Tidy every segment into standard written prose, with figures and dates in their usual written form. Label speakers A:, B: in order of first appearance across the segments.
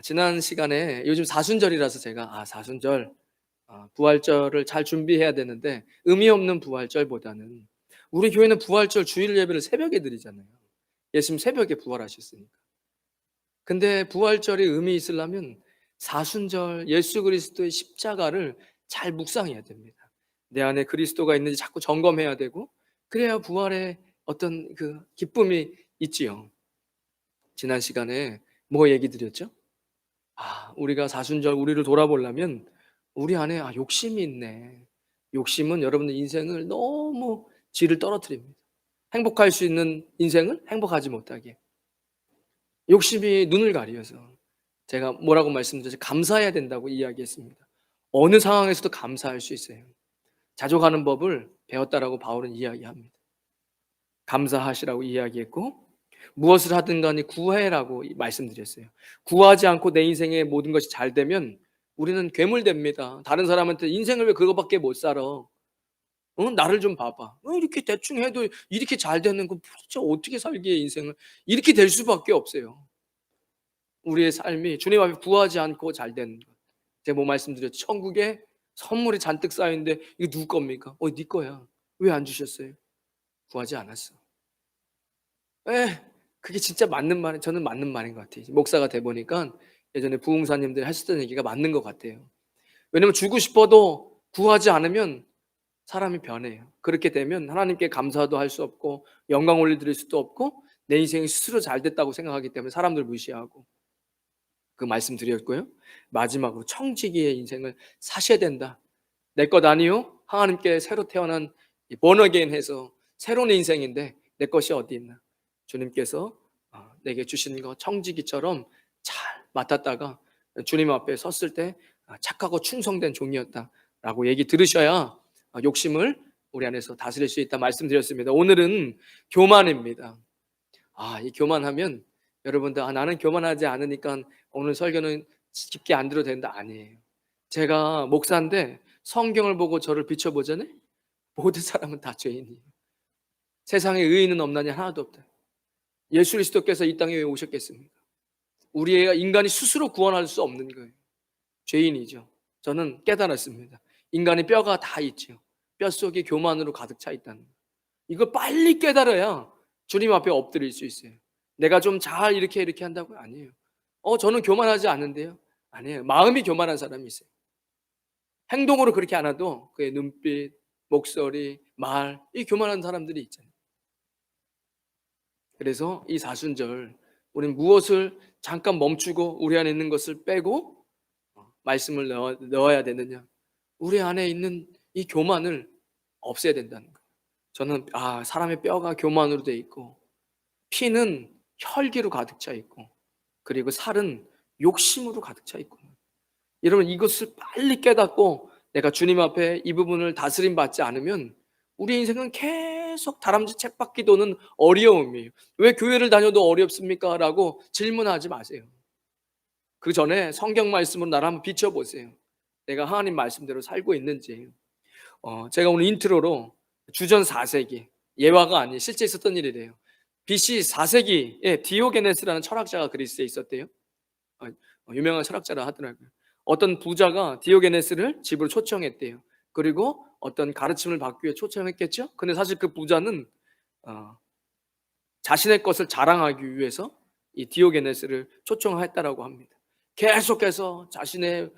A: 지난 시간에 요즘 사순절이라서 제가 사순절 부활절을 잘 준비해야 되는데 의미 없는 부활절보다는 우리 교회는 부활절 주일 예배를 새벽에 드리잖아요. 예수님 새벽에 부활하셨으니까. 근데 부활절이 의미 있으려면 사순절 예수 그리스도의 십자가를 잘 묵상해야 됩니다. 내 안에 그리스도가 있는지 자꾸 점검해야 되고 그래야 부활의 어떤 그 기쁨이 있지요. 지난 시간에 뭐 얘기 드렸죠? 우리가 사순절 우리를 돌아보려면 우리 안에 욕심이 있네. 욕심은 여러분의 인생을 너무 질을 떨어뜨립니다. 행복할 수 있는 인생을 행복하지 못하게. 욕심이 눈을 가리어서 제가 뭐라고 말씀드렸죠? 감사해야 된다고 이야기했습니다. 어느 상황에서도 감사할 수 있어요. 자족하는 법을 배웠다라고 바울은 이야기합니다. 감사하시라고 이야기했고 무엇을 하든 간에 구해라고 말씀드렸어요. 구하지 않고 내 인생의 모든 것이 잘 되면 우리는 괴물됩니다. 다른 사람한테 인생을 왜 그거밖에 못 살아? 나를 좀 봐봐. 이렇게 대충 해도 이렇게 잘 되는 거 도대체 어떻게 살기에 인생을 이렇게 될 수밖에 없어요. 우리의 삶이 주님 앞에 구하지 않고 잘 되는 것. 제가 뭐 말씀드렸죠? 천국에 선물이 잔뜩 쌓여있는데 이거 누구 겁니까? 네 거야. 왜 안 주셨어요? 구하지 않았어. 그게 진짜 맞는 말, 저는 맞는 말인 것 같아요. 목사가 돼 보니까 예전에 부흥사님들이 하셨던 얘기가 맞는 것 같아요. 왜냐면 주고 싶어도 구하지 않으면 사람이 변해요. 그렇게 되면 하나님께 감사도 할 수 없고 영광 올려드릴 수도 없고 내 인생이 스스로 잘 됐다고 생각하기 때문에 사람들 무시하고 그 말씀 드렸고요. 마지막으로 청지기의 인생을 사셔야 된다. 내 것 아니요? 하나님께 새로 태어난 본어게인해서 새로운 인생인데 내 것이 어디 있나? 주님께서 내게 주신 것 청지기처럼 잘 맡았다가 주님 앞에 섰을 때 착하고 충성된 종이었다라고 얘기 들으셔야 욕심을 우리 안에서 다스릴 수 있다 말씀드렸습니다. 오늘은 교만입니다. 이 교만하면 여러분들 나는 교만하지 않으니까 오늘 설교는 깊게 안 들어도 된다 아니에요. 제가 목사인데 성경을 보고 저를 비춰보잖아요. 모든 사람은 다 죄인이에요. 세상에 의인은 없나니 하나도 없다. 예수 그리스도께서 이 땅에 왜 오셨겠습니까? 우리의 인간이 스스로 구원할 수 없는 거예요. 죄인이죠. 저는 깨달았습니다. 인간의 뼈가 다 있죠. 뼛속에 교만으로 가득 차 있다는 거예요. 이걸 빨리 깨달아야 주님 앞에 엎드릴 수 있어요. 내가 좀 잘 이렇게 한다고요? 아니에요. 저는 교만하지 않은데요? 아니에요. 마음이 교만한 사람이 있어요. 행동으로 그렇게 안 해도 그의 눈빛, 목소리, 말, 이 교만한 사람들이 있잖아요. 그래서 이 사순절 우리는 무엇을 잠깐 멈추고 우리 안에 있는 것을 빼고 말씀을 넣어야 되느냐? 우리 안에 있는 이 교만을 없애야 된다는 거예요. 저는 사람의 뼈가 교만으로 돼 있고 피는 혈기로 가득 차 있고 그리고 살은 욕심으로 가득 차 있고 여러분 이것을 빨리 깨닫고 내가 주님 앞에 이 부분을 다스림 받지 않으면 우리 인생은 계속 다람쥐 쳇바퀴 도는 어려움이에요. 왜 교회를 다녀도 어렵습니까? 라고 질문하지 마세요. 그 전에 성경 말씀으로 나를 한번 비춰보세요. 내가 하나님 말씀대로 살고 있는지. 제가 오늘 인트로로 주전 4세기 예화가 아닌 실제 있었던 일이래요. BC 4세기에 디오게네스라는 철학자가 그리스에 있었대요. 유명한 철학자라 하더라고요. 어떤 부자가 디오게네스를 집으로 초청했대요. 그리고 어떤 가르침을 받기 위해 초청했겠죠. 근데 사실 그 부자는 자신의 것을 자랑하기 위해서 이 디오게네스를 초청했다라고 합니다. 계속해서 자신의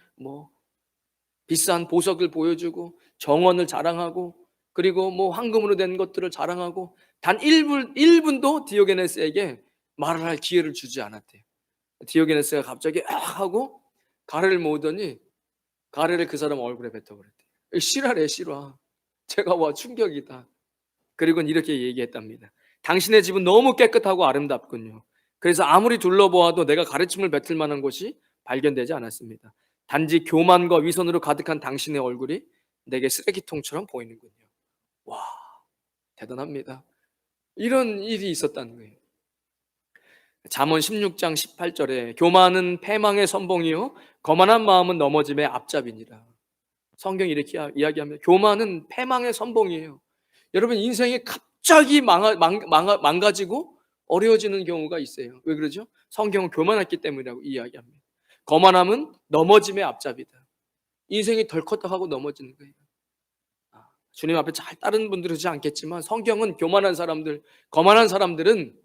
A: 비싼 보석을 보여주고 정원을 자랑하고 그리고 황금으로 된 것들을 자랑하고 단 1분도 디오게네스에게 말을 할 기회를 주지 않았대요. 디오게네스가 갑자기 하고 가래를 모으더니 가래를 그 사람 얼굴에 뱉어버렸대요. 실화래 실화. 제가 충격이다. 그리고는 이렇게 얘기했답니다. 당신의 집은 너무 깨끗하고 아름답군요. 그래서 아무리 둘러보아도 내가 가르침을 뱉을 만한 곳이 발견되지 않았습니다. 단지 교만과 위선으로 가득한 당신의 얼굴이 내게 쓰레기통처럼 보이는군요. 와, 대단합니다. 이런 일이 있었다는 거예요. 잠언 16장 18절에 교만은 패망의 선봉이요 거만한 마음은 넘어짐의 앞잡이니라. 성경이 이렇게 이야기합니다. 교만은 패망의 선봉이에요. 여러분 인생이 갑자기 망가지고 어려워지는 경우가 있어요. 왜 그러죠? 성경은 교만했기 때문이라고 이야기합니다. 거만함은 넘어짐의 앞잡이다. 인생이 덜커덕하고 넘어지는 거예요. 주님 앞에 잘 따르는 분들은 그러지 않겠지만 성경은 교만한 사람들, 거만한 사람들은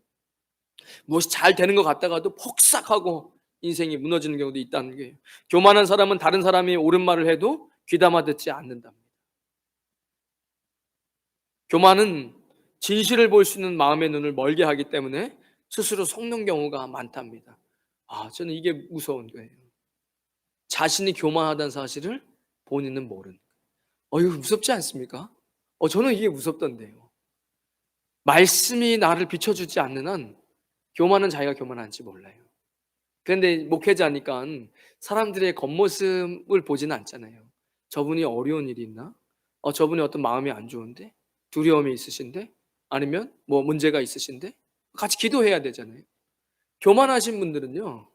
A: 무엇이 잘 되는 것 같다가도 폭삭하고 인생이 무너지는 경우도 있다는 거예요. 교만한 사람은 다른 사람이 옳은 말을 해도 귀담아 듣지 않는답니다. 교만은 진실을 볼 수 있는 마음의 눈을 멀게 하기 때문에 스스로 속는 경우가 많답니다. 저는 이게 무서운 거예요. 자신이 교만하다는 사실을 본인은 모르는 거예요. 이거 무섭지 않습니까? 저는 이게 무섭던데요. 말씀이 나를 비춰주지 않는 한 교만은 자기가 교만한지 몰라요. 그런데 목회자니까 사람들의 겉모습을 보지는 않잖아요. 저분이 어려운 일이 있나? 저분이 어떤 마음이 안 좋은데? 두려움이 있으신데? 아니면 뭐 문제가 있으신데? 같이 기도해야 되잖아요. 교만하신 분들은요,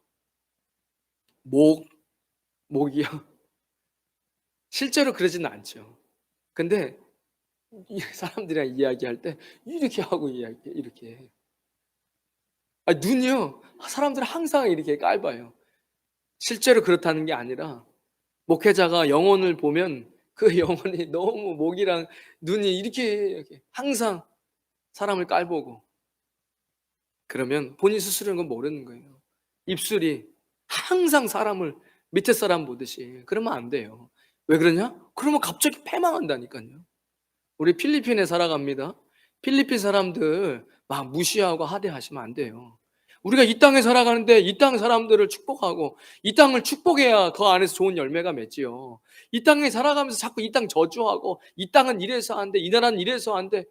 A: 목, 목이요. 실제로 그러지는 않죠. 근데 이 사람들이랑 이야기할 때 이렇게 하고 이렇게 해요. 눈이요. 사람들은 항상 이렇게 깔봐요. 실제로 그렇다는 게 아니라 목회자가 영혼을 보면 그 영혼이 너무 목이랑 눈이 이렇게 항상 사람을 깔보고 그러면 본인 스스로는 건 모르는 거예요. 입술이 항상 사람을 밑에 사람 보듯이 그러면 안 돼요. 왜 그러냐? 그러면 갑자기 패망한다니까요. 우리 필리핀에 살아갑니다. 필리핀 사람들 막 무시하고 하대하시면 안 돼요. 우리가 이 땅에 살아가는데 이 땅 사람들을 축복하고 이 땅을 축복해야 그 안에서 좋은 열매가 맺지요. 이 땅에 살아가면서 자꾸 이 땅 저주하고 이 땅은 이래서 안 돼, 이 나라는 이래서 안 돼.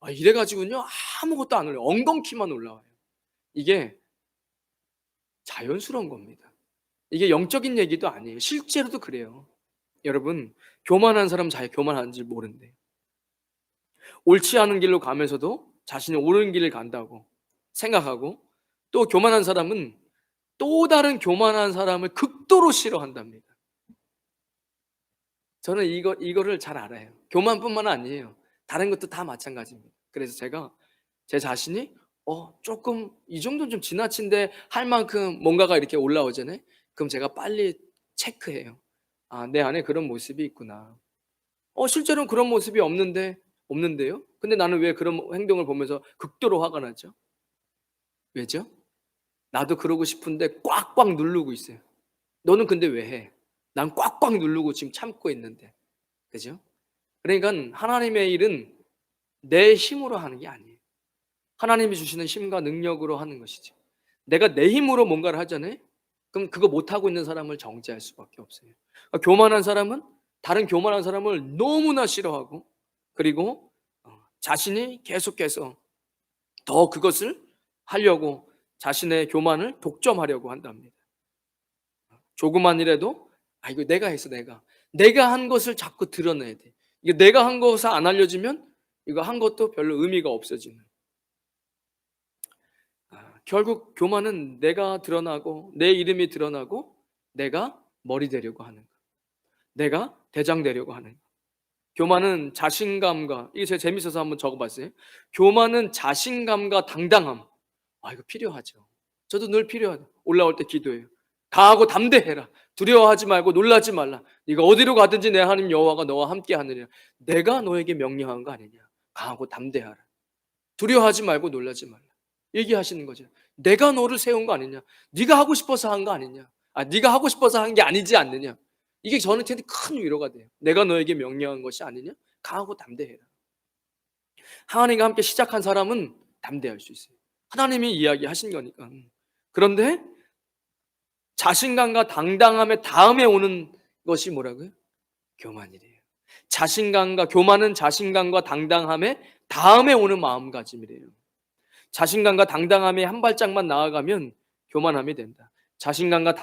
A: 이래가지고는요 아무것도 안 올라요. 엉겅퀴만 올라와요. 이게 자연스러운 겁니다. 이게 영적인 얘기도 아니에요. 실제로도 그래요. 여러분, 교만한 사람 자기 교만한지 모른대요. 옳지 않은 길로 가면서도 자신이 옳은 길을 간다고 생각하고, 또 교만한 사람은 또 다른 교만한 사람을 극도로 싫어한답니다. 저는 이거를 잘 알아요. 교만뿐만 아니에요. 다른 것도 다 마찬가지입니다. 그래서 제가 제 자신이 조금 이 정도는 좀 지나친데 할 만큼 뭔가가 이렇게 올라오잖아요. 그럼 제가 빨리 체크해요. 내 안에 그런 모습이 있구나. 실제로는 그런 모습이 없는데요? 근데 나는 왜 그런 행동을 보면서 극도로 화가 나죠? 왜죠? 나도 그러고 싶은데 꽉꽉 누르고 있어요. 너는 근데 왜 해? 난 꽉꽉 누르고 지금 참고 있는데. 그죠? 그러니까 하나님의 일은 내 힘으로 하는 게 아니에요. 하나님이 주시는 힘과 능력으로 하는 것이죠. 내가 내 힘으로 뭔가를 하잖아요. 그럼 그거 못하고 있는 사람을 정죄할 수밖에 없어요. 교만한 사람은 다른 교만한 사람을 너무나 싫어하고, 그리고 자신이 계속해서 더 그것을 하려고 자신의 교만을 독점하려고 한답니다. 조그만 일에도 이거 내가 했어, 내가 한 것을 자꾸 드러내야 돼. 이거 내가 한 것을 안 알려주면 이거 한 것도 별로 의미가 없어지는. 결국 교만은 내가 드러나고 내 이름이 드러나고 내가 머리 되려고 하는 거, 내가 대장 되려고 하는 거. 교만은 자신감과, 이게 제가 재밌어서 한번 적어봤어요. 교만은 자신감과 당당함. 이거 필요하죠. 저도 늘 필요하죠. 올라올 때 기도해요. 강하고 담대해라. 두려워하지 말고 놀라지 말라. 네가 어디로 가든지 내 하나님 여호와가 너와 함께 하느니라. 내가 너에게 명령한 거 아니냐. 강하고 담대하라. 두려워하지 말고 놀라지 말라. 얘기하시는 거죠. 내가 너를 세운 거 아니냐. 네가 하고 싶어서 한 거 아니냐. 네가 하고 싶어서 한 게 아니지 않느냐. 이게 저한테 큰 위로가 돼요. 내가 너에게 명령한 것이 아니냐. 강하고 담대해라. 하나님과 함께 시작한 사람은 담대할 수 있어요. 하나님이 이야기하신 거니까. 그런데 자신감과 당당함의 다음에 오는 것이 뭐라고요? 교만이래요. 교만은 자신감과 당당함의 다음에 오는 마음가짐이래요. 자신감과 당당함에 한 발짝만 나아가면 교만함이 된다. 자신감과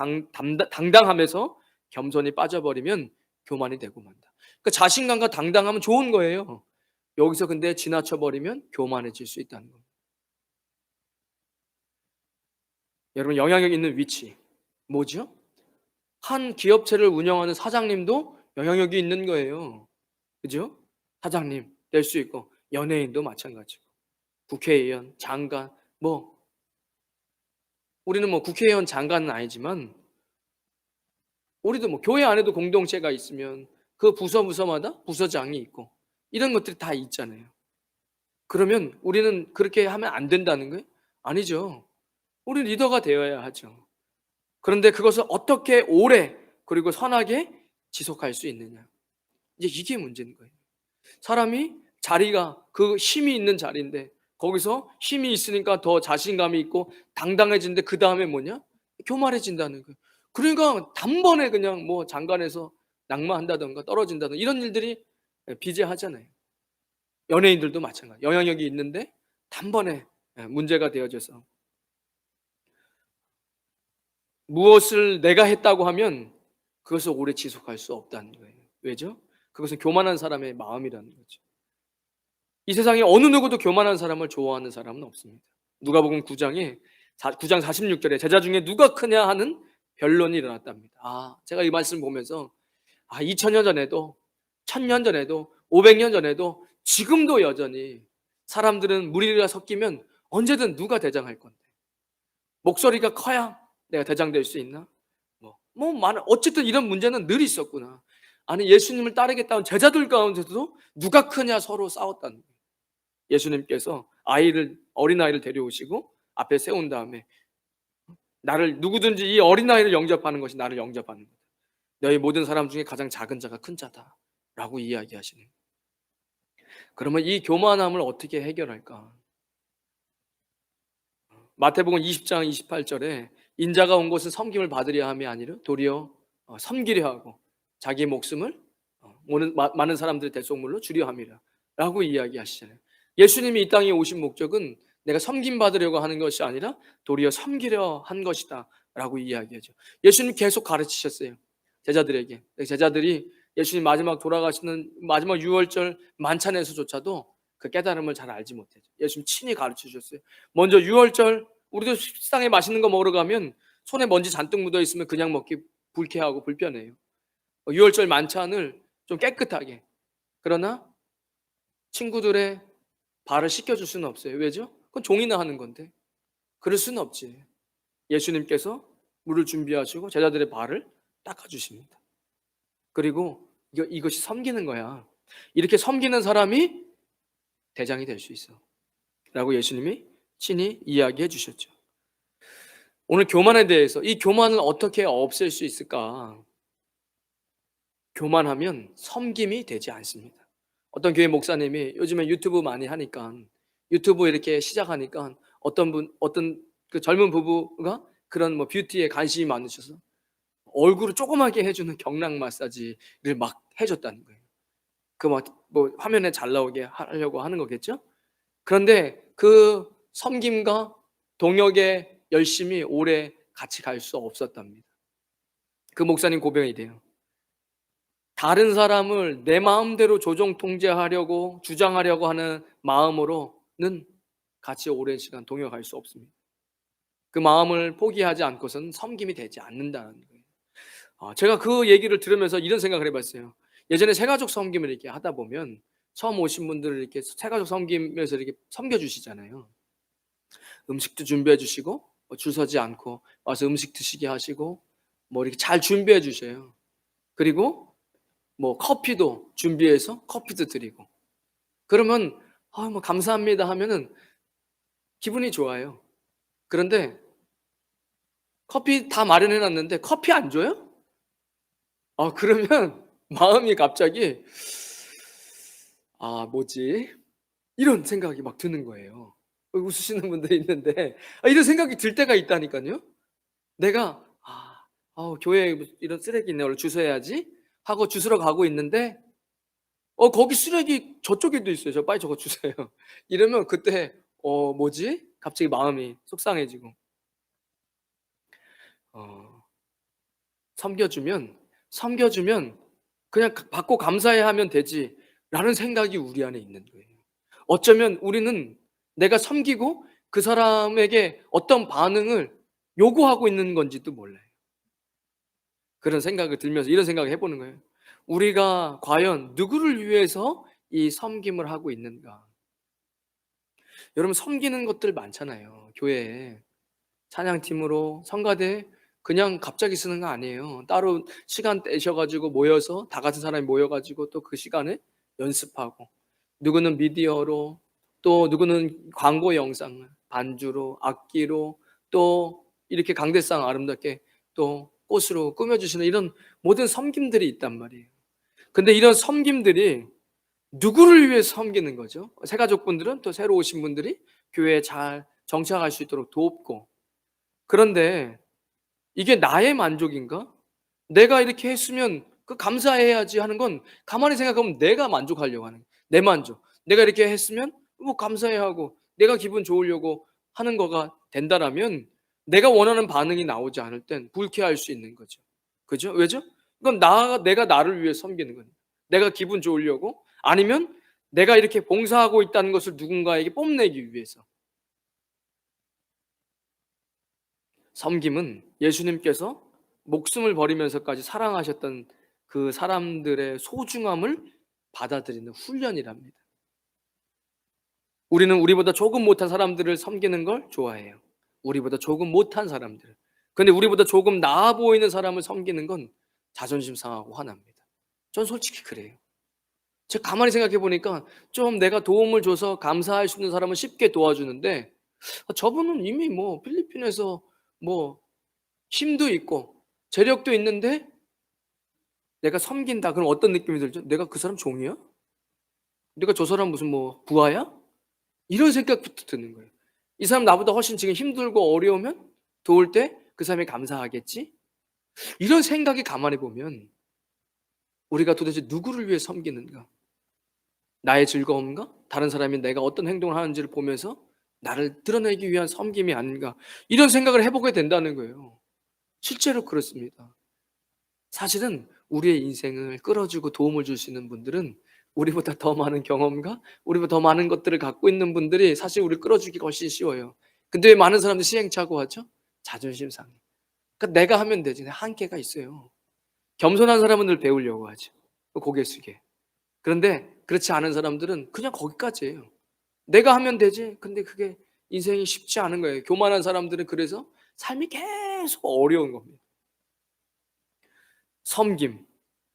A: 당당함에서 겸손이 빠져버리면 교만이 되고 만다. 그러니까 자신감과 당당함은 좋은 거예요. 여기서 근데 지나쳐버리면 교만해질 수 있다는 겁니다. 여러분, 영향력 있는 위치 뭐죠? 한 기업체를 운영하는 사장님도 영향력이 있는 거예요. 그죠? 사장님 될 수 있고, 연예인도 마찬가지고, 국회의원, 장관, 우리는 국회의원, 장관은 아니지만 우리도 뭐 교회 안에도 공동체가 있으면 그 부서마다 부서장이 있고 이런 것들이 다 있잖아요. 그러면 우리는 그렇게 하면 안 된다는 거예요? 아니죠. 우리는 리더가 되어야 하죠. 그런데 그것을 어떻게 오래 그리고 선하게 지속할 수 있느냐. 이제 이게 문제인 거예요. 사람이 자리가 그 힘이 있는 자리인데 거기서 힘이 있으니까 더 자신감이 있고 당당해지는데 그다음에 뭐냐? 교만해진다는 거예요. 그러니까 단번에 그냥 뭐 장관에서 낙마한다든가 떨어진다든가 이런 일들이 비재하잖아요. 연예인들도 마찬가지. 영향력이 있는데 단번에 문제가 되어져서 무엇을 내가 했다고 하면 그것을 오래 지속할 수 없다는 거예요. 왜죠? 그것은 교만한 사람의 마음이라는 거죠. 이 세상에 어느 누구도 교만한 사람을 좋아하는 사람은 없습니다. 누가복음 9장에 9장 46절에 제자 중에 누가 크냐 하는 변론이 일어났답니다. 제가 이 말씀을 보면서 2000년 전에도 1000년 전에도 500년 전에도 지금도 여전히 사람들은 무리가 섞이면 언제든 누가 대장할 건데 목소리가 커야 내가 대장 될 수 있나? 많은 어쨌든 이런 문제는 늘 있었구나. 아니 예수님을 따르겠다는 제자들 가운데서도 누가 크냐 서로 싸웠다는 거예요. 예수님께서 어린아이를 데려오시고 앞에 세운 다음에 나를 누구든지 이 어린아이를 영접하는 것이 나를 영접하는 거다. 너희 모든 사람 중에 가장 작은 자가 큰 자다 라고 이야기하시는 거예요. 그러면 이 교만함을 어떻게 해결할까? 마태복음 20장 28절에 인자가 온 것은 섬김을 받으려 함이 아니라 도리어 섬기려 하고 자기의 목숨을 많은 사람들의 대속물로 주려 함이라 라고 이야기하시잖아요. 예수님이 이 땅에 오신 목적은 내가 섬김받으려고 하는 것이 아니라 도리어 섬기려 한 것이다 라고 이야기하죠. 예수님 계속 가르치셨어요. 제자들에게. 제자들이 예수님 마지막 돌아가시는 마지막 유월절 만찬에서조차도 그 깨달음을 잘 알지 못했죠. 예수님 친히 가르쳐 주셨어요. 먼저 유월절 우리도 식당에 맛있는 거 먹으러 가면 손에 먼지 잔뜩 묻어 있으면 그냥 먹기 불쾌하고 불편해요. 유월절 만찬을 좀 깨끗하게, 그러나 친구들의 발을 씻겨줄 수는 없어요. 왜죠? 그건 종이나 하는 건데 그럴 수는 없지. 예수님께서 물을 준비하시고 제자들의 발을 닦아주십니다. 그리고 이것이 섬기는 거야. 이렇게 섬기는 사람이 대장이 될 수 있어 라고 예수님이 친히 이야기해 주셨죠. 오늘 교만에 대해서 이 교만을 어떻게 없앨 수 있을까? 교만하면 섬김이 되지 않습니다. 어떤 교회 목사님이 요즘에 유튜브 많이 하니까 유튜브 이렇게 시작하니까 어떤 그 젊은 부부가 그런 뷰티에 관심이 많으셔서 얼굴을 조그맣게 해주는 경락 마사지를 막 해줬다는 거예요. 화면에 잘 나오게 하려고 하는 거겠죠? 그런데 그 섬김과 동역의 열심이 오래 같이 갈 수 없었답니다. 그 목사님 고백이 돼요. 다른 사람을 내 마음대로 조종 통제하려고 주장하려고 하는 마음으로는 같이 오랜 시간 동역할 수 없습니다. 그 마음을 포기하지 않고서는 섬김이 되지 않는다는 거예요. 제가 그 얘기를 들으면서 이런 생각을 해봤어요. 예전에 새가족 섬김을 이렇게 하다 보면 처음 오신 분들을 이렇게 새가족 섬김에서 이렇게 섬겨주시잖아요. 음식도 준비해 주시고 줄 서지 않고 와서 음식 드시게 하시고 이렇게 잘 준비해 주셔요. 그리고 커피도 준비해서 커피도 드리고 그러면 감사합니다 하면은 기분이 좋아요. 그런데 커피 다 마련해 놨는데 커피 안 줘요? 그러면 마음이 갑자기 뭐지? 이런 생각이 막 드는 거예요. 웃으시는 분들이 있는데 이런 생각이 들 때가 있다니까요. 내가 교회에 이런 쓰레기 있네, 오늘 주워야지 하고 주스러 가고 있는데 거기 쓰레기 저쪽에도 있어요. 저 빨리 저거 주세요. 이러면 그때 뭐지? 갑자기 마음이 속상해지고 섬겨주면 그냥 받고 감사해 하면 되지라는 생각이 우리 안에 있는 거예요. 어쩌면 우리는 내가 섬기고 그 사람에게 어떤 반응을 요구하고 있는 건지도 몰라요. 그런 생각을 들면서 이런 생각을 해보는 거예요. 우리가 과연 누구를 위해서 이 섬김을 하고 있는가? 여러분 섬기는 것들 많잖아요. 교회에 찬양팀으로 성가대 그냥 갑자기 쓰는 거 아니에요. 따로 시간 떼셔 가지고 모여서 다 같은 사람이 모여 가지고 또 그 시간에 연습하고, 누구는 미디어로, 또 누구는 광고 영상을 반주로, 악기로, 또 이렇게 강대상 아름답게 또 꽃으로 꾸며 주시는 이런 모든 섬김들이 있단 말이에요. 근데 이런 섬김들이 누구를 위해 섬기는 거죠? 새가족분들은 또 새로 오신 분들이 교회에 잘 정착할 수 있도록 돕고. 그런데 이게 나의 만족인가? 내가 이렇게 했으면 그 감사해야지 하는 건, 가만히 생각하면 내가 만족하려고 하는 거예요. 내 만족. 내가 이렇게 했으면 뭐 감사해야 하고 내가 기분 좋으려고 하는 거가 된다라면, 내가 원하는 반응이 나오지 않을 땐 불쾌할 수 있는 거죠. 그죠? 왜죠? 그건 내가 나를 위해 섬기는 거예요. 내가 기분 좋으려고, 아니면 내가 이렇게 봉사하고 있다는 것을 누군가에게 뽐내기 위해서. 섬김은 예수님께서 목숨을 버리면서까지 사랑하셨던 그 사람들의 소중함을 받아들이는 훈련이랍니다. 우리는 우리보다 조금 못한 사람들을 섬기는 걸 좋아해요. 우리보다 조금 못한 사람들. 근데 우리보다 조금 나아 보이는 사람을 섬기는 건 자존심 상하고 화납니다. 전 솔직히 그래요. 제가 가만히 생각해 보니까 좀 내가 도움을 줘서 감사할 수 있는 사람은 쉽게 도와주는데, 저분은 이미 뭐 필리핀에서 뭐 힘도 있고 재력도 있는데 내가 섬긴다 그럼 어떤 느낌이 들죠? '내가 그 사람 종이야? 내가 저 사람 무슨 뭐 부하야?' 이런 생각부터 드는 거예요. '이 사람 나보다 훨씬 지금 힘들고 어려우면 도울 때 그 사람이 감사하겠지?' 이런 생각이 가만히 보면 우리가 도대체 누구를 위해 섬기는가? 나의 즐거움과 다른 사람이 내가 어떤 행동을 하는지를 보면서 나를 드러내기 위한 섬김이 아닌가, 이런 생각을 해 보게 된다는 거예요. 실제로 그렇습니다. 사실은 우리의 인생을 끌어주고 도움을 줄 수 있는 분들은 우리보다 더 많은 경험과 우리보다 더 많은 것들을 갖고 있는 분들이 사실 우리를 끌어주기가 훨씬 쉬워요. 근데 왜 많은 사람들이 시행착오하죠? 자존심 상해. 그러니까 내가 하면 되지. 한계가 있어요. 겸손한 사람은 늘 배우려고 하죠. 고개 숙여. 그런데 그렇지 않은 사람들은 그냥 거기까지예요. 내가 하면 되지. 근데 그게 인생이 쉽지 않은 거예요. 교만한 사람들은 그래서 삶이 계속 어려운 겁니다. 섬김,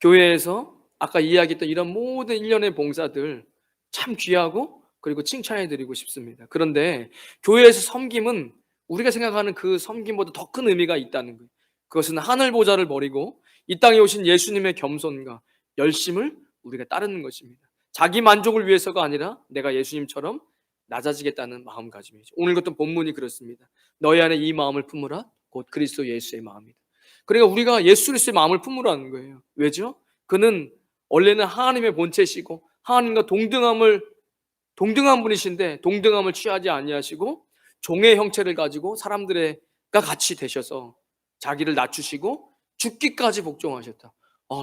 A: 교회에서 아까 이야기했던 이런 모든 일련의 봉사들 참 귀하고 그리고 칭찬해 드리고 싶습니다. 그런데 교회에서 섬김은 우리가 생각하는 그 섬김보다 더 큰 의미가 있다는 거예요. 그것은 하늘 보좌를 버리고 이 땅에 오신 예수님의 겸손과 열심을 우리가 따르는 것입니다. 자기 만족을 위해서가 아니라 내가 예수님처럼 낮아지겠다는 마음가짐이죠. 오늘 같은 본문이 그렇습니다. 너희 안에 이 마음을 품으라, 곧 그리스도 예수의 마음이다. 그러니까 우리가 예수 그리스도의 마음을 품으라는 거예요. 왜죠? 그는 원래는 하나님의 본체시고 하나님과 동등한 분이신데 동등함을 취하지 아니하시고 종의 형체를 가지고 사람들과 같이 되셔서 자기를 낮추시고 죽기까지 복종하셨다.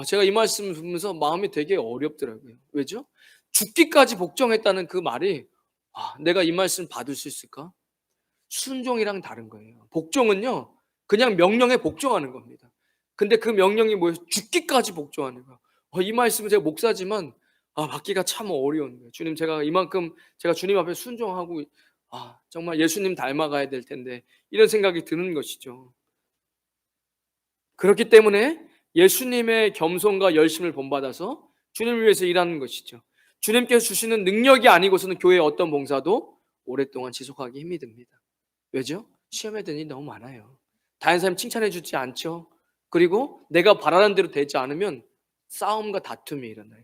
A: 제가 이 말씀을 듣면서 마음이 되게 어렵더라고요. 왜죠? 죽기까지 복종했다는 그 말이, 내가 이 말씀 받을 수 있을까? 순종이랑 다른 거예요. 복종은요, 그냥 명령에 복종하는 겁니다. 근데 그 명령이 뭐예요? 죽기까지 복종하는 거예요. 이 말씀은 제가 목사지만 받기가 참 어려운 거예요. 주님, 제가 이만큼 제가 주님 앞에 순종하고 정말 예수님 닮아가야 될 텐데, 이런 생각이 드는 것이죠. 그렇기 때문에 예수님의 겸손과 열심을 본받아서 주님을 위해서 일하는 것이죠. 주님께서 주시는 능력이 아니고서는 교회의 어떤 봉사도 오랫동안 지속하기 힘이 듭니다. 왜죠? 시험에 드는 일이 너무 많아요. 다른 사람이 칭찬해 주지 않죠. 그리고 내가 바라는 대로 되지 않으면 싸움과 다툼이 일어나요.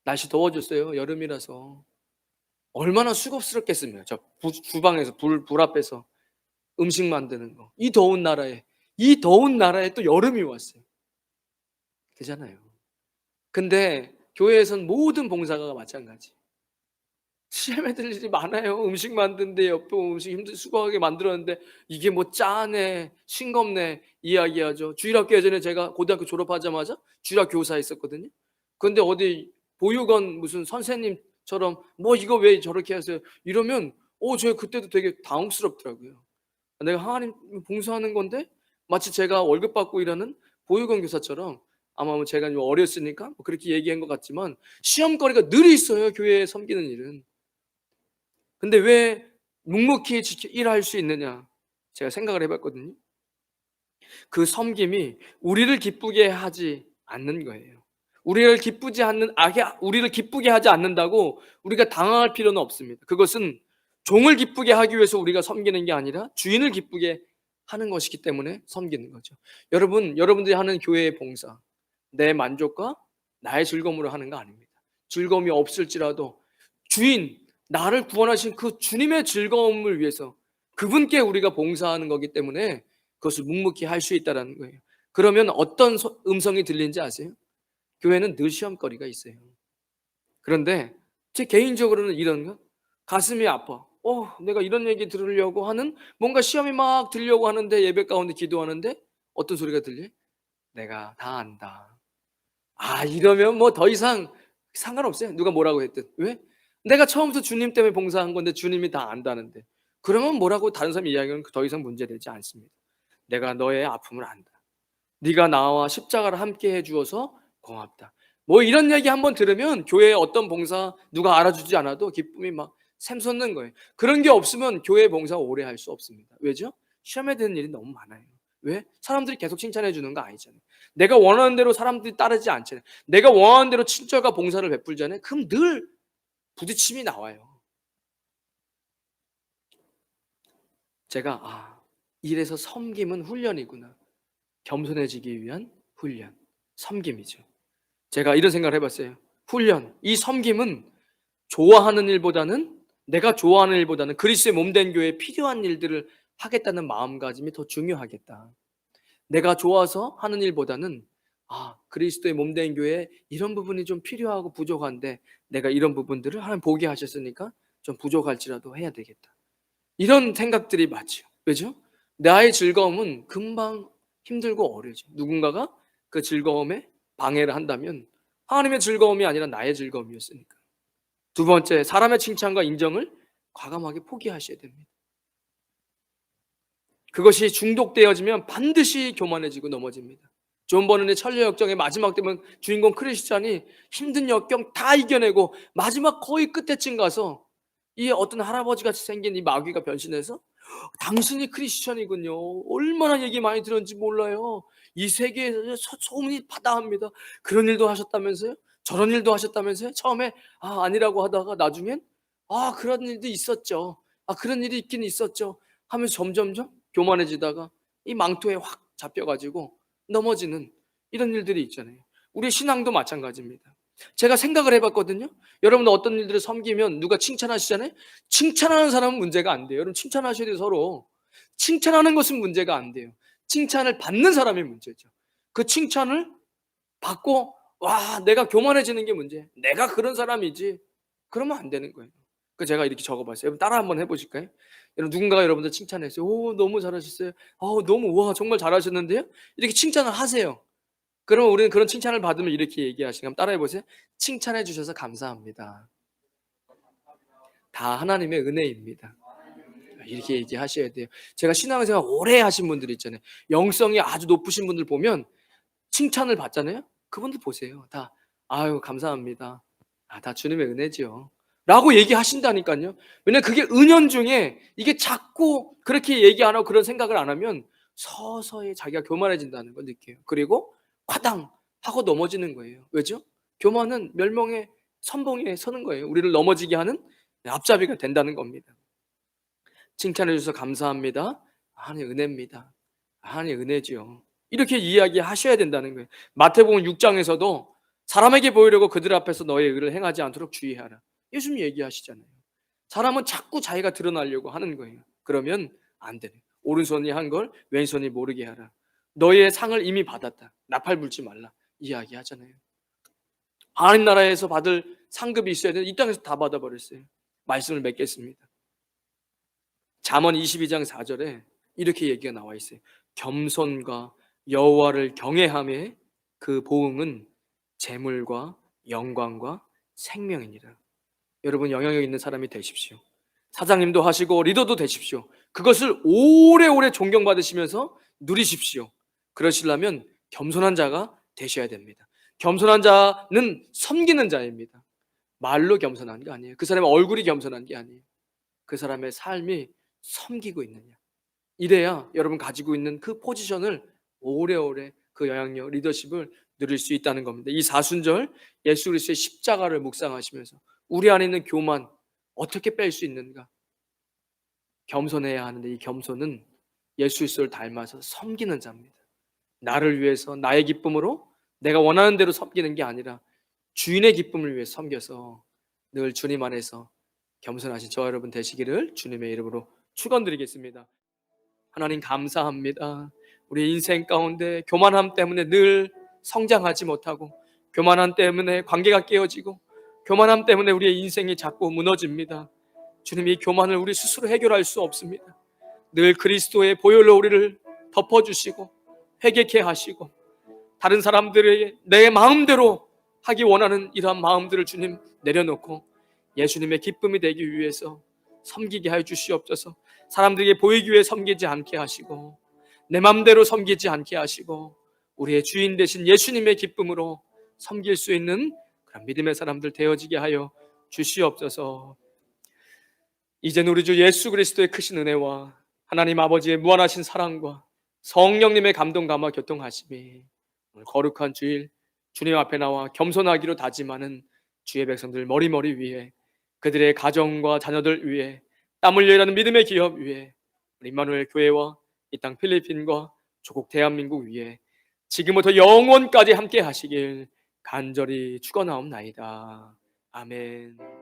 A: 날씨 더워졌어요. 여름이라서. 얼마나 수고스럽겠으면 저 주방에서 불 앞에서 음식 만드는 거. 이 더운 나라에 또 여름이 왔어요. 되잖아요. 근데 교회에선 모든 봉사가 마찬가지. 시험에 들 일이 많아요. 음식 만드는데 옆에 음식 수고하게 만들었는데 이게 뭐 짜네, 싱겁네 이야기하죠. 주일학교 예전에 제가 고등학교 졸업하자마자 주일학교 교사 했었거든요. 근데 어디 보육원 무슨 선생님처럼 뭐 이거 왜 저렇게 하세요? 이러면 제가 그때도 되게 당혹스럽더라고요. 내가 하나님 봉사하는 건데 마치 제가 월급 받고 일하는 보육원 교사처럼, 아마 뭐 제가 좀 어렸으니까 뭐 그렇게 얘기한 것 같지만 시험거리가 늘 있어요. 교회에 섬기는 일은. 근데 왜 묵묵히 일할 수 있느냐? 제가 생각을 해 봤거든요. 그 섬김이 우리를 기쁘게 하지 않는 거예요. 우리를 기쁘게 하지 않는다고 우리가 당황할 필요는 없습니다. 그것은 종을 기쁘게 하기 위해서 우리가 섬기는 게 아니라 주인을 기쁘게 하는 것이기 때문에 섬기는 거죠. 여러분들이 하는 교회의 봉사, 내 만족과 나의 즐거움으로 하는 거 아닙니다. 즐거움이 없을지라도 주인, 나를 구원하신 그 주님의 즐거움을 위해서 그분께 우리가 봉사하는 거기 때문에 그것을 묵묵히 할 수 있다는 거예요. 그러면 어떤 음성이 들리는지 아세요? 교회는 늘 시험거리가 있어요. 그런데 제 개인적으로는 이런 거, 가슴이 아파. 내가 이런 얘기 들으려고 하는, 뭔가 시험이 막 들려고 하는데, 예배 가운데 기도하는데 어떤 소리가 들려요? 내가 다 안다. 이러면 뭐 더 이상 상관없어요. 누가 뭐라고 했든. 왜? 내가 처음부터 주님 때문에 봉사한 건데 주님이 다 안다는데. 그러면 뭐라고 다른 사람이 이야기하면 더 이상 문제되지 않습니다. 내가 너의 아픔을 안다. 네가 나와 십자가를 함께 해 주어서 고맙다. 뭐 이런 얘기 한번 들으면 교회에 어떤 봉사 누가 알아주지 않아도 기쁨이 막 샘솟는 거예요. 그런 게 없으면 교회 봉사 오래 할 수 없습니다. 왜죠? 시험에 드는 일이 너무 많아요. 왜? 사람들이 계속 칭찬해 주는 거 아니잖아요. 내가 원하는 대로 사람들이 따르지 않잖아요. 내가 원하는 대로 친절과 봉사를 베풀잖아요. 그럼 늘 부딪힘이 나와요. 제가 이래서 섬김은 훈련이구나. 겸손해지기 위한 훈련, 섬김이죠. 제가 이런 생각을 해봤어요. 훈련, 이 섬김은 좋아하는 일보다는, 내가 좋아하는 일보다는 그리스도의 몸된 교회에 필요한 일들을 하겠다는 마음가짐이 더 중요하겠다. 내가 좋아서 하는 일보다는 그리스도의 몸된 교회에 이런 부분이 좀 필요하고 부족한데 내가 이런 부분들을 하나님 보게 하셨으니까 좀 부족할지라도 해야 되겠다. 이런 생각들이 맞죠. 왜죠? 나의 즐거움은 금방 힘들고 어려져. 누군가가 그 즐거움에 방해를 한다면 하나님의 즐거움이 아니라 나의 즐거움이었으니까. 두 번째, 사람의 칭찬과 인정을 과감하게 포기하셔야 됩니다. 그것이 중독되어지면 반드시 교만해지고 넘어집니다. 존 버는의 천리 역정의 마지막 되면 주인공 크리스찬이 힘든 역경 다 이겨내고 마지막 거의 끝에쯤 가서 이 어떤 할아버지같이 생긴 이 마귀가 변신해서 당신이 크리스천이군요. 얼마나 얘기 많이 들었는지 몰라요. 이 세계에서 소문이 바다합니다. 그런 일도 하셨다면서요? 저런 일도 하셨다면서요? 처음에 아니라고 하다가 나중엔 그런 일도 있었죠. 그런 일이 있긴 있었죠. 하면서 점점점 교만해지다가 이 망토에 확 잡혀가지고 넘어지는 이런 일들이 있잖아요. 우리 신앙도 마찬가지입니다. 제가 생각을 해봤거든요. 여러분들 어떤 일들을 섬기면 누가 칭찬하시잖아요. 칭찬하는 사람은 문제가 안 돼요. 여러분 칭찬하셔야 돼요. 서로 칭찬하는 것은 문제가 안 돼요. 칭찬을 받는 사람이 문제죠. 그 칭찬을 받고 내가 교만해지는 게 문제예요. 내가 그런 사람이지. 그러면 안 되는 거예요. 그 제가 이렇게 적어봤어요. 여러분 따라 한번 해보실까요? 여러분 누군가가 여러분들 칭찬했어요. 너무 잘하셨어요. 너무 정말 잘하셨는데요. 이렇게 칭찬을 하세요. 그러면 우리는 그런 칭찬을 받으면 이렇게 얘기하시면 따라해 보세요. 칭찬해 주셔서 감사합니다. 다 하나님의 은혜입니다. 이렇게 얘기하셔야 돼요. 제가 신앙생활 오래 하신 분들 있잖아요. 영성이 아주 높으신 분들 보면 칭찬을 받잖아요. 그분들 보세요. 다 아유 감사합니다. 다 주님의 은혜지요. 라고 얘기하신다니까요. 왜냐면 그게 은연중에 이게 자꾸 그렇게 얘기 안 하고 그런 생각을 안 하면 서서히 자기가 교만해진다는 걸 느껴요. 그리고 화당 하고 넘어지는 거예요. 왜죠? 교만은 멸망의 선봉에 서는 거예요. 우리를 넘어지게 하는 앞잡이가 된다는 겁니다. 칭찬해 주셔서 감사합니다. 하나님의 은혜입니다. 하나님의 은혜지요. 이렇게 이야기하셔야 된다는 거예요. 마태복음 6장에서도 사람에게 보이려고 그들 앞에서 너의 의를 행하지 않도록 주의하라. 예수님 얘기하시잖아요. 사람은 자꾸 자기가 드러나려고 하는 거예요. 그러면 안 되네. 오른손이 한 걸 왼손이 모르게 하라. 너의 상을 이미 받았다. 나팔 불지 말라. 이야기하잖아요. 하나님 나라에서 받을 상급이 있어야 되는데 이 땅에서 다 받아버렸어요. 말씀을 맺겠습니다. 잠언 22장 4절에 이렇게 얘기가 나와 있어요. 겸손과 여호와를 경외함에 그 보응은 재물과 영광과 생명이니라. 여러분 영향력 있는 사람이 되십시오. 사장님도 하시고 리더도 되십시오. 그것을 오래오래 존경받으시면서 누리십시오. 그러시려면 겸손한 자가 되셔야 됩니다. 겸손한 자는 섬기는 자입니다. 말로 겸손한 게 아니에요. 그 사람의 얼굴이 겸손한 게 아니에요. 그 사람의 삶이 섬기고 있느냐. 이래야 여러분 가지고 있는 그 포지션을 오래오래 그 영향력, 리더십을 누릴 수 있다는 겁니다. 이 사순절 예수 그리스도의 십자가를 묵상하시면서 우리 안에 있는 교만 어떻게 뺄 수 있는가? 겸손해야 하는데 이 겸손은 예수 그리스도를 닮아서 섬기는 자입니다. 나를 위해서 나의 기쁨으로 내가 원하는 대로 섬기는 게 아니라 주인의 기쁨을 위해 섬겨서 늘 주님 안에서 겸손하신 저와 여러분 되시기를 주님의 이름으로 축원드리겠습니다. 하나님 감사합니다. 우리 인생 가운데 교만함 때문에 늘 성장하지 못하고, 교만함 때문에 관계가 깨어지고, 교만함 때문에 우리의 인생이 자꾸 무너집니다. 주님, 이 교만을 우리 스스로 해결할 수 없습니다. 늘 그리스도의 보혈로 우리를 덮어주시고 회개케 하시고, 다른 사람들에게 내 마음대로 하기 원하는 이러한 마음들을 주님 내려놓고 예수님의 기쁨이 되기 위해서 섬기게 하여 주시옵소서. 사람들에게 보이기 위해 섬기지 않게 하시고, 내 마음대로 섬기지 않게 하시고, 우리의 주인 되신 예수님의 기쁨으로 섬길 수 있는 그런 믿음의 사람들 되어지게 하여 주시옵소서. 이제는 우리 주 예수 그리스도의 크신 은혜와 하나님 아버지의 무한하신 사랑과 성령님의 감동 감화 교통하심이 오늘 거룩한 주일 주님 앞에 나와 겸손하기로 다짐하는 주의 백성들 머리머리 위에, 그들의 가정과 자녀들 위에, 땀 흘려 일하는 믿음의 기업 위에, 우리 임마누엘 교회와 이 땅 필리핀과 조국 대한민국 위에 지금부터 영원까지 함께 하시길 간절히 축원하옵나이다. 아멘.